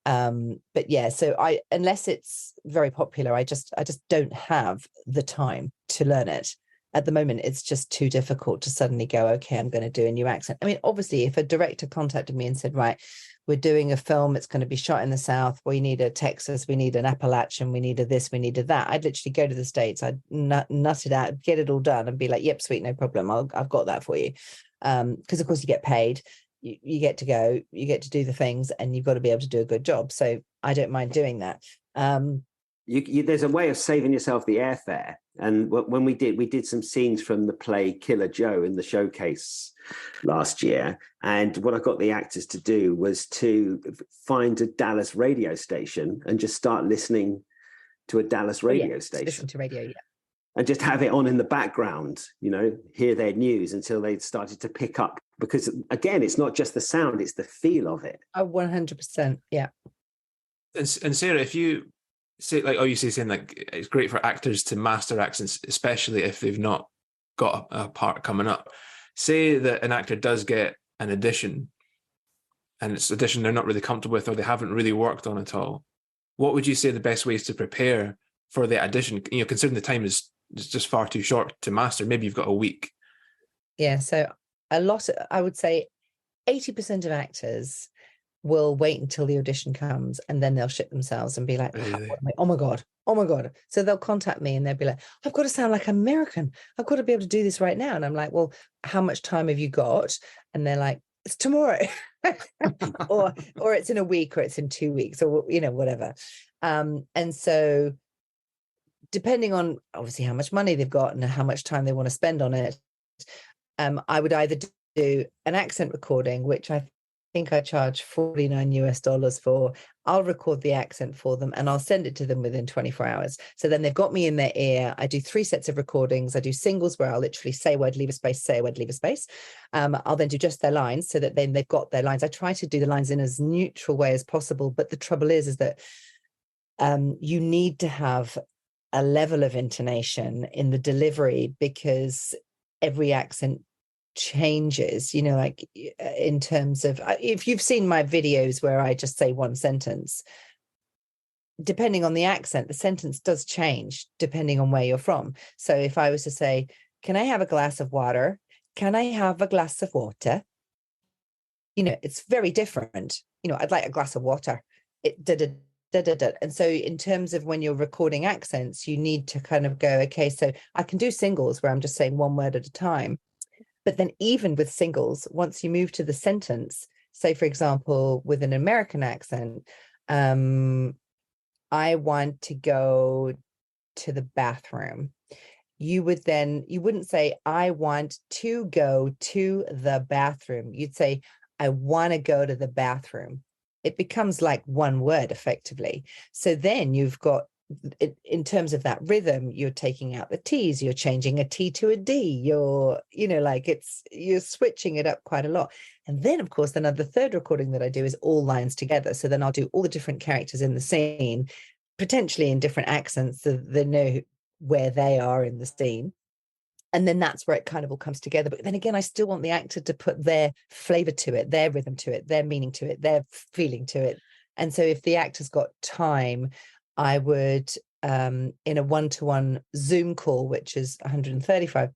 But yeah, so unless it's very popular, I just don't have the time to learn it. At the moment, it's just too difficult to suddenly go, okay, I'm going to do a new accent. I mean, obviously, if a director contacted me and said, right, we're doing a film, it's going to be shot in the South, we need a Texas, we need an Appalachian, we need a this, we need a that, I'd literally go to the States, I'd nut it out, get it all done and be like, yep, sweet, no problem, I've got that for you. Because of course you get paid, you get to go, you get to do the things, and you've got to be able to do a good job. So I don't mind doing that. There's a way of saving yourself the airfare. And when we did some scenes from the play Killer Joe in the showcase last year. And what I got the actors to do was to find a Dallas radio station and just start listening to a Dallas radio station. Listen to radio, yeah. And just have it on in the background, hear their news until they started to pick up. Because again, it's not just the sound, it's the feel of it. Oh, 100%, yeah. And Sarah, if you say, like, saying like it's great for actors to master accents, especially if they've not got a part coming up. Say that an actor does get an audition, and it's an audition they're not really comfortable with, or they haven't really worked on at all. What would you say the best ways to prepare for the audition? Considering the time is just far too short to master. Maybe you've got a week. Yeah, so I would say 80% of actors will wait until the audition comes, and then they'll shit themselves and be like, Really? oh my God. So they'll contact me and they'll be like, I've got to sound like American. I've got to be able to do this right now. And I'm like, well, how much time have you got? And they're like, it's tomorrow. or it's in a week, or it's in 2 weeks, or, whatever. And so depending on obviously how much money they've got and how much time they want to spend on it, I would either do an accent recording, which I think I charge $49 for. I'll record the accent for them and I'll send it to them within 24 hours. So then they've got me in their ear. I do 3 sets of recordings. I do singles where I'll literally say a word, leave a space, say a word, leave a space. I'll then do just their lines so that then they've got their lines. I try to do the lines in as neutral way as possible. But the trouble is that you need to have a level of intonation in the delivery, because every accent changes, like in terms of, if you've seen my videos where I just say one sentence, depending on the accent, the sentence does change depending on where you're from. So if I was to say, can I have a glass of water? Can I have a glass of water? It's very different. I'd like a glass of water. And so in terms of when you're recording accents, you need to kind of go, okay, so I can do singles where I'm just saying one word at a time. But then even with singles, once you move to the sentence, say, for example, with an American accent, I want to go to the bathroom. You wouldn't say, I want to go to the bathroom. You'd say, I want to go to the bathroom. It becomes like one word effectively. So then you've got, in terms of that rhythm, you're taking out the T's, you're changing a T to a D, you're switching it up quite a lot. And then, of course, the third recording that I do is all lines together. So then I'll do all the different characters in the scene, potentially in different accents, so they know where they are in the scene. And then that's where it kind of all comes together. But then again, I still want the actor to put their flavor to it, their rhythm to it, their meaning to it, their feeling to it. And so if the actor's got time, I would, in a one-to-one Zoom call, which is $135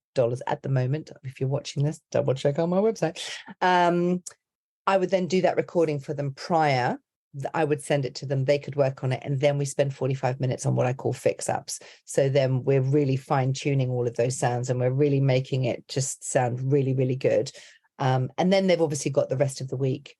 at the moment. If you're watching this, double check on my website. I would then do that recording for them prior, I would send it to them, they could work on it, and then we spend 45 minutes on what I call fix-ups. So then we're really fine-tuning all of those sounds, and we're really making it just sound really, really good. And then they've obviously got the rest of the week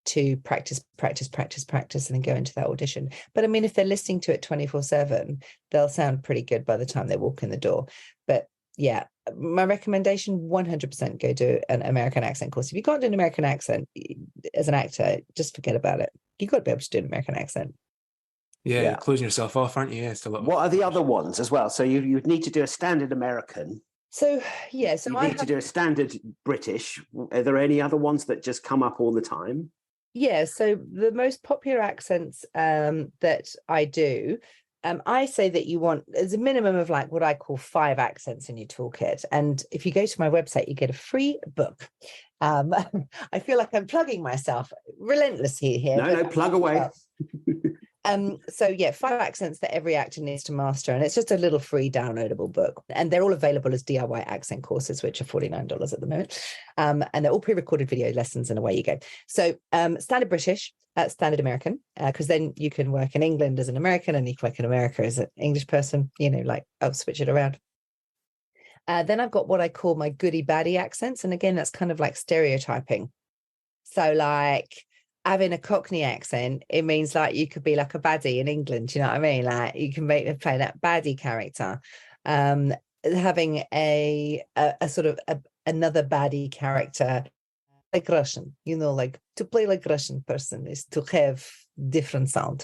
to practice, and then go into that audition. But I mean, if they're listening to it 24/7, they'll sound pretty good by the time they walk in the door. But yeah, my recommendation, 100% go do an American accent course. If you can't do an American accent as an actor, just forget about it. You've got to be able to do an American accent. Yeah, you're closing yourself off, aren't you? Yeah, it's a lot. What are the other ones as well? So you'd need to do a standard American. So yeah, so you need to do a standard British. Are there any other ones that just come up all the time? Yeah, so the most popular accents that I do, I say that you want, there's a minimum of like what I call 5 accents in your toolkit. And if you go to my website, you get a free book. I feel like I'm plugging myself relentlessly here. No, plug away. So yeah, 5 accents that every actor needs to master, and it's just a little free downloadable book, and they're all available as DIY accent courses, which are $49 at the moment, and they're all pre-recorded video lessons, and away you go. So standard British, standard American, because then you can work in England as an American, and you can work in America as an English person, you know, like I'll switch it around. Then I've got what I call my goody baddie accents, and again, that's kind of like stereotyping. So like having a Cockney accent, it means like you could be like a baddie in England. You know what I mean? Like you can play that baddie character. Having a sort of another baddie character, like Russian, you know, like to play like Russian person is to have different sound.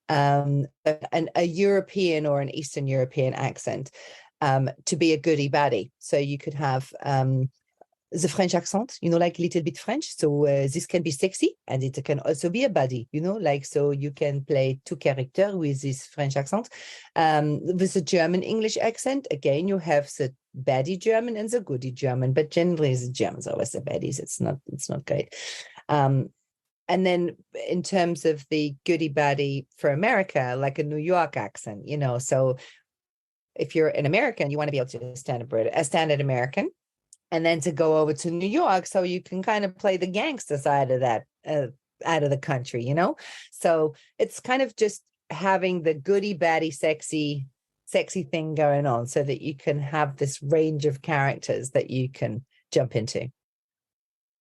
And a European or an Eastern European accent, to be a goody baddie. So you could have the French accent, you know, like a little bit French. So this can be sexy, and it can also be a baddie, you know, like, so you can play 2 characters with this French accent. With the German English accent, again, you have the baddie German and the goodie German, but generally the Germans are always the baddies. It's not great. And then in terms of the goody baddie for America, like a New York accent, you know, so if you're an American, you want to be able to do a standard American, and then to go over to New York, so you can kind of play the gangster side of that, out of the country, you know? So it's kind of just having the goody, baddie, sexy thing going on, so that you can have this range of characters that you can jump into.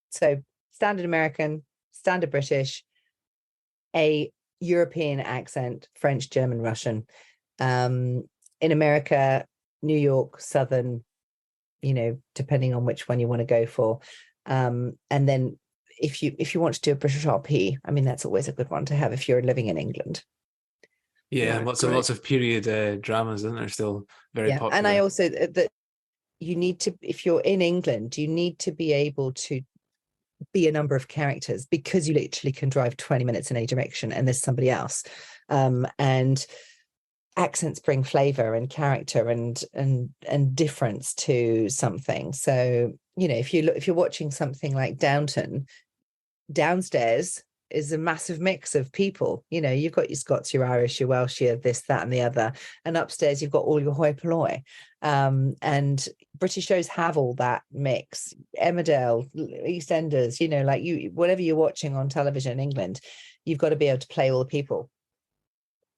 So standard American, standard British, a European accent, French, German, Russian. In America, New York, Southern, you know, depending on which one you want to go for. And then if you want to do a British RP, I mean, that's always a good one to have if you're living in England. Yeah, lots of period dramas, isn't there? Still very popular. And I also, that you need to, if you're in England, you need to be able to be a number of characters, because you literally can drive 20 minutes in a direction and there's somebody else. And accents bring flavor and character and difference to something. So, you know, if you're watching something like Downton, downstairs is a massive mix of people. You know, you've got your Scots, your Irish, your Welsh, your this, that, and the other. And upstairs, you've got all your hoi polloi. And British shows have all that mix. Emmerdale, EastEnders, you know, like whatever you're watching on television in England, you've got to be able to play all the people.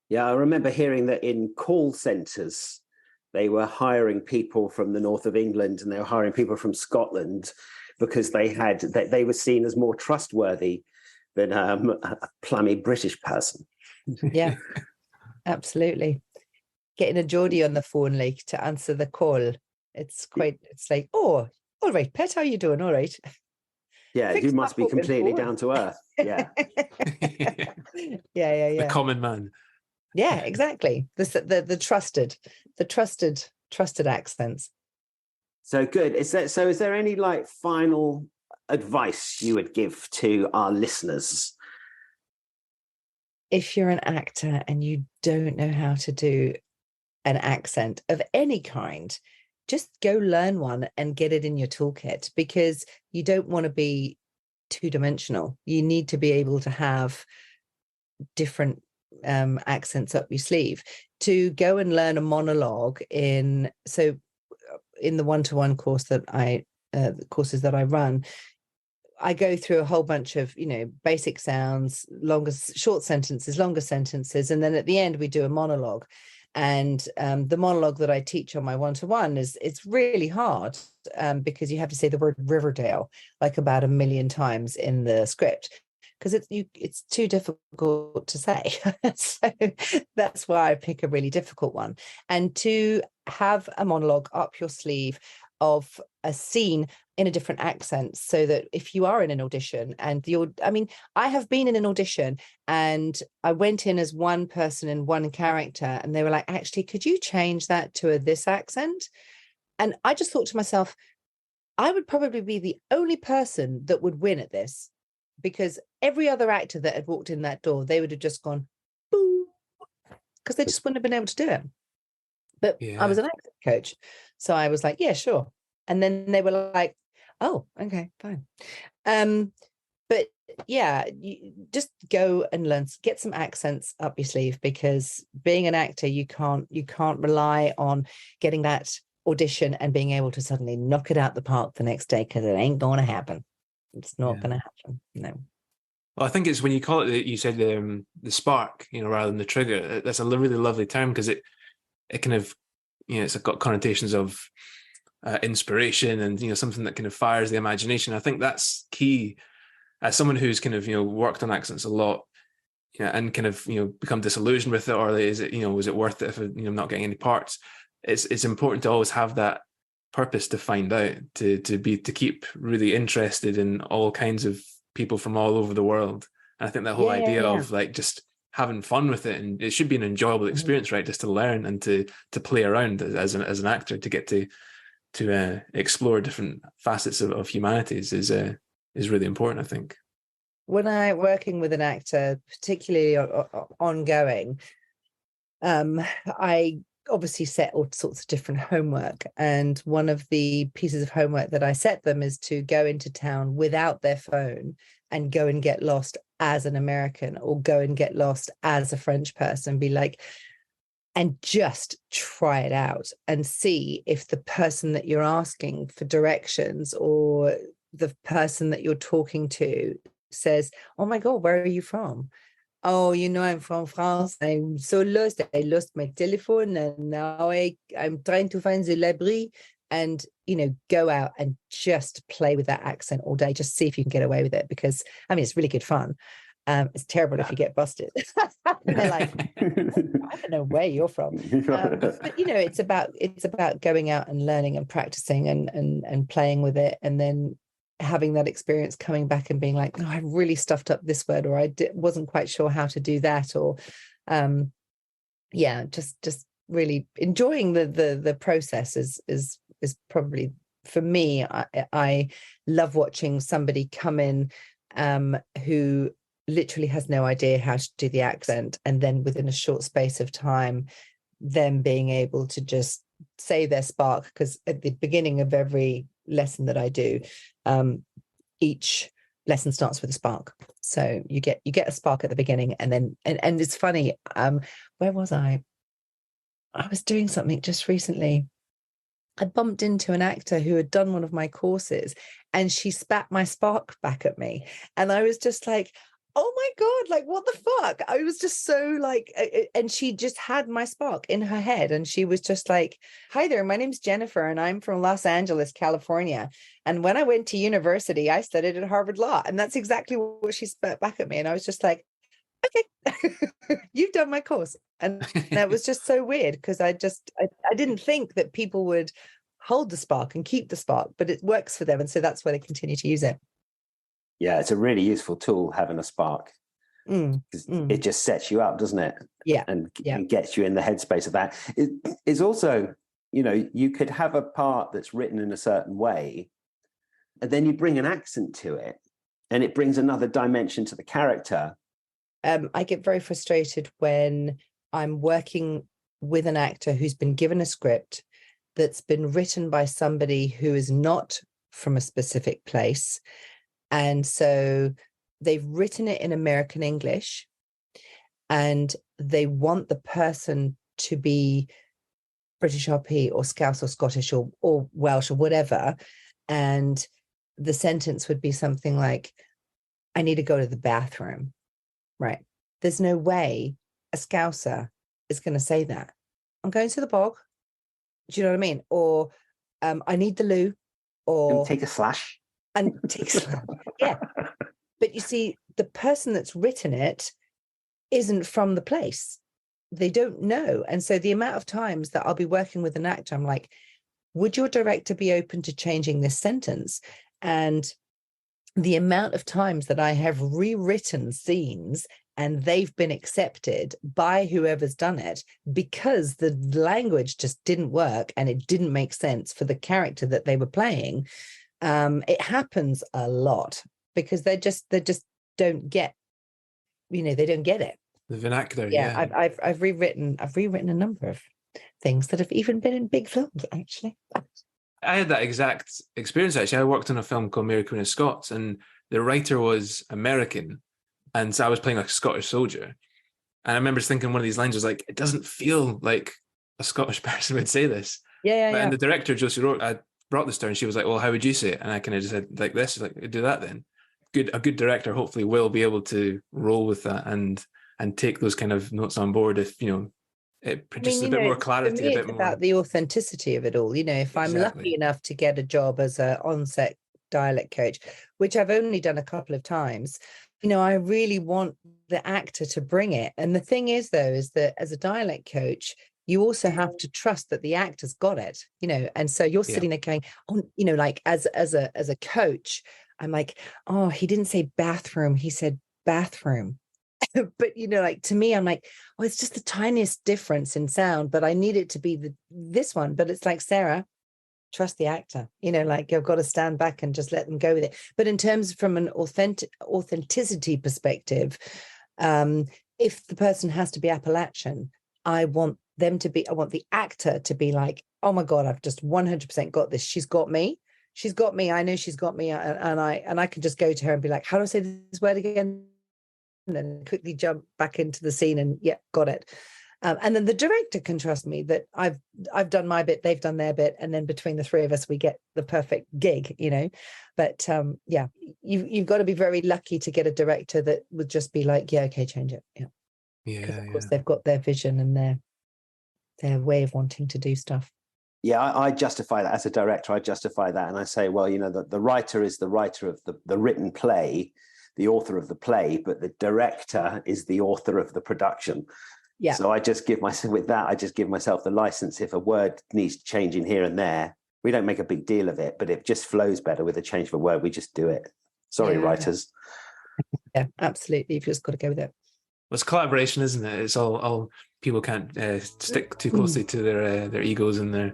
Yeah, I remember hearing that in call centres, they were hiring people from the north of England, and they were hiring people from Scotland because they were seen as more trustworthy than a plummy British person. Yeah, absolutely. Getting a Geordie on the phone, like, to answer the call, it's like, oh, all right, pet, how you doing? All right. Yeah, you must be completely down to earth. Yeah. Yeah. The common man. Yeah, exactly. The trusted accents. So good. Is there any like final advice you would give to our listeners? If you're an actor and you don't know how to do an accent of any kind, just go learn one and get it in your toolkit, because you don't want to be two-dimensional. You need to be able to have different accents up your sleeve. To go and learn a monologue in the one-to-one course that the courses that I run, I go through a whole bunch of, basic sounds, short sentences, longer sentences. And then at the end, we do a monologue. And the monologue that I teach on my one-to-one it's really hard because you have to say the word Riverdale like about 1 million times in the script because it's too difficult to say. So that's why I pick a really difficult one. And to have a monologue up your sleeve of a scene in a different accent, so that if you are in an audition and I have been in an audition and I went in as one person in one character and they were like, actually, could you change that to this accent? And I just thought to myself, I would probably be the only person that would win at this, because every other actor that had walked in that door, they would have just gone, boo, because they just wouldn't have been able to do it. But I was an accent coach. So I was like, yeah, sure. And then they were like, oh, okay, fine. But yeah, you just go and learn, get some accents up your sleeve, because being an actor, you can't rely on getting that audition and being able to suddenly knock it out the park the next day, because it ain't going to happen. It's not going to happen. No. Well, I think it's when you call it, you said the spark, rather than the trigger. That's a really lovely term, because it kind of, it's got connotations of inspiration and, something that kind of fires the imagination. I think that's key. As someone who's kind of, worked on accents a lot, and kind of, become disillusioned with it, or is it, was it worth it if I'm not getting any parts? It's important to always have that purpose to find out, to keep really interested in all kinds of people from all over the world. And I think that whole idea of like just having fun with it, and it should be an enjoyable experience, right? Just to learn and to play around as an actor, to get to explore different facets of humanities is really important, I think. When I'm working with an actor, particularly ongoing, I obviously set all sorts of different homework. And one of the pieces of homework that I set them is to go into town without their phone and go and get lost as an American, or go and get lost as a French person, be like, and just try it out and see if the person that you're asking for directions, or the person that you're talking to, says, oh my God, where are you from? Oh, I'm from France. I'm so lost. I lost my telephone and now I'm trying to find the library. And, go out and just play with that accent all day. Just see if you can get away with it, because, it's really good fun. It's terrible if you get busted. They're like, I don't know where you're from. But, it's about going out and learning and practicing and playing with it. And then having that experience, coming back and being like, oh, I really stuffed up this word, or I wasn't quite sure how to do that, or just really enjoying the process is probably, for me, I love watching somebody come in who literally has no idea how to do the accent, and then within a short space of time, them being able to just say their spark. Because at the beginning of every lesson that I do, each lesson starts with a spark. So you get a spark at the beginning, and then and it's funny, where was I was doing something just recently. I bumped into an actor who had done one of my courses, and she spat my spark back at me, and I was just like, oh my God, like, what the fuck? I was just so like, and she just had my spark in her head. And she was just like, hi there, my name's Jennifer, and I'm from Los Angeles, California. And when I went to university, I studied at Harvard Law. And that's exactly what she spat back at me. And I was just like, okay, you've done my course. And that was just so weird, because I didn't think that people would hold the spark and keep the spark, but it works for them. And so that's why they continue to use it. Yeah, it's a really useful tool, having a spark. It just sets you up, doesn't it? Yeah. And gets you in the headspace of that. It's also, you could have a part that's written in a certain way, and then you bring an accent to it, and it brings another dimension to the character. I get very frustrated when I'm working with an actor who's been given a script that's been written by somebody who is not from a specific place. And so they've written it in American English, and they want the person to be British RP or Scouse or Scottish or Welsh or whatever. And the sentence would be something like, I need to go to the bathroom, right? There's no way a Scouser is going to say that. I'm going to the bog. Do you know what I mean? Or I need the loo. Or take a slash. And take a slash. Yeah. But you see, the person that's written it isn't from the place. They don't know. And so the amount of times that I'll be working with an actor, I'm like, would your director be open to changing this sentence? And the amount of times that I have rewritten scenes and they've been accepted by whoever's done it because the language just didn't work and it didn't make sense for the character that they were playing. It happens a lot because they just don't get, they don't get it. The vernacular. Yeah. I've rewritten a number of things that have even been in big films, actually. I had that exact experience, actually. I worked on a film called Mary Queen of Scots, and the writer was American. And so I was playing like a Scottish soldier. And I remember just thinking one of these lines was like, it doesn't feel like a Scottish person would say this. Yeah. And the director, Josie Rourke, I brought this to her and she was like, well, how would you say it? And I kind of just said like this, like, do that then. A good director hopefully will be able to roll with that and take those kind of notes on board if, it produces a bit more clarity. For me, it's about the authenticity of it all. If I'm lucky enough to get a job as an on-set dialect coach, which I've only done a couple of times, I really want the actor to bring it. And the thing is, though, is that as a dialect coach, you also have to trust that the actor's got it, and so you're sitting there going, oh, like as a coach, I'm like, oh, he didn't say bathroom, he said bathroom. But like to me, I'm like, oh, it's just the tiniest difference in sound, but I need it to be this one. But it's like, Sarah, trust the actor, like you've got to stand back and just let them go with it. But in terms from an authenticity perspective, if the person has to be Appalachian, I want the actor to be like, oh my God, I've just 100% got this. She's got me. I know she's got me. And I can just go to her and be like, how do I say this word again? And then quickly jump back into the scene and got it. And then the director can trust me that I've done my bit, they've done their bit, and then between the three of us we get the perfect gig, But you've got to be very lucky to get a director that would just be like, yeah, okay, change it. Because of course they've got their vision and their way of wanting to do stuff. Yeah, I justify that as a director. I justify that, and I say, well, the writer is the writer of the written play, the author of the play, but the director is the author of the production. Yeah. So I just give myself the license. If a word needs changing here and there, we don't make a big deal of it, but it just flows better with a change of a word. We just do it. Sorry, writers. Yeah, absolutely. You've just got to go with it. Well, it's collaboration, isn't it? It's all people can't stick too closely to their egos and their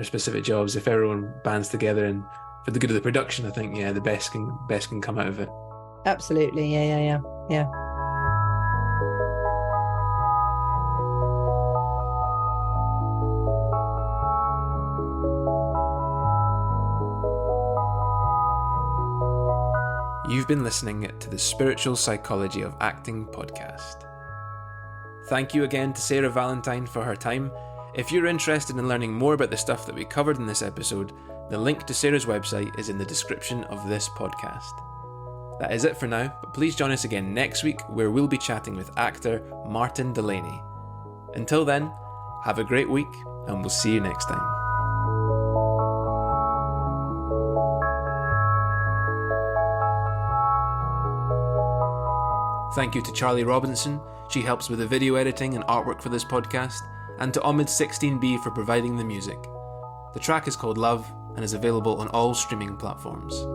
specific jobs. If everyone bands together and for the good of the production, I think the best can come out of it. Absolutely. Yeah. You've been listening to the Spiritual Psychology of Acting podcast. Thank you again to Sarah Valentine for her time. If you're interested in learning more about the stuff that we covered in this episode, the link to Sarah's website is in the description of this podcast. That is it for now, but please join us again next week where we'll be chatting with actor Martin Delaney. Until then, have a great week and we'll see you next time. Thank you to Charlie Robinson, she helps with the video editing and artwork for this podcast, and to Omid 16B for providing the music. The track is called Love and is available on all streaming platforms.